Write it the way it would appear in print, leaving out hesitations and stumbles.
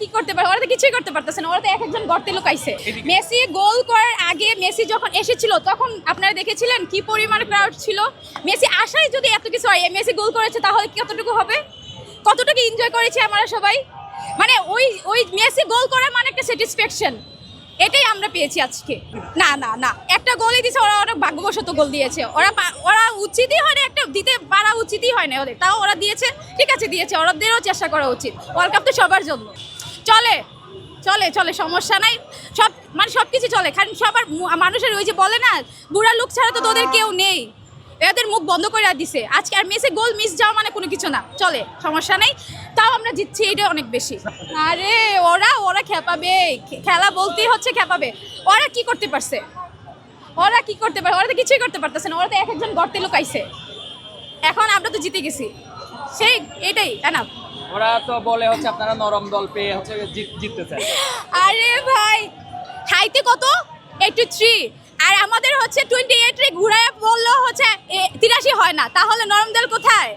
কি করতে পারে? ওরা তো কিছুই করতে পারতেছে না, ওরা তো এক একজন গর্তে লুকাইছে। মেসি গোল করার আগে মেসি যখন এসেছিল তখন আপনারা দেখেছিলেন কি পরিমাণ ক্রাউড ছিল। মেসি আসায় যদি এত কিছু হয়, মেসি গোল করেছে তাহলে কতটুকু হবে, কতটুকু এনজয় করেছি আমরা সবাই। মানে ওই মেসি গোল করা মানে একটা স্যাটিসফ্যাকশন, এটাই আমরা পেয়েছি আজকে। না না না, একটা গোলই দিয়েছে, ওরা অনেক ভাগ্যবশত গোল দিয়েছে। ওরা উচিতই হয় না, একটা দিতে পারা উচিতই হয় না ওদের, তাও ওরা দিয়েছে, ঠিক আছে দিয়েছে, ওদেরও চেষ্টা করা উচিত। ওয়ার্ল্ড কাপ তো সবার জন্য। চলে চলে চলে, সমস্যা নাই, সব মানে সব কিছু চলে। কারণ সবার মানুষের ওই যে বলে না, বুড়া লোক ছাড়া তো তোদের কেউ নেই, এদের মুখ বন্ধ করে দিছে আজকে। আর মেসি গোল মিস যাওয়া মানে কোনো কিছু না, চলে, সমস্যা নেই, তাও আমরা জিতছি, এটা অনেক বেশি। আরে ওরা খেপাবে, খেলা বলতেই হচ্ছে খেপাবে। ওরা কি করতে পারছে? ওরা কি করতে পারে? ওরা তো কিছুই করতে পারতেছে না, ওরা তো এক একজন গর্তে লুকাইছে। এখন আমরা তো জিতে গেছি, সেই এটাই এনাফ। ওরা তো বলে হচ্ছে আপনারা নরম দল পেয়ে হচ্ছে জিততে চায়। আরে ভাই, হাইতে কত 83, আর আমাদের হচ্ছে 28 রে ঘুরায় বললো হচ্ছে 83 হয় না, তাহলে নরম দল কোথায়?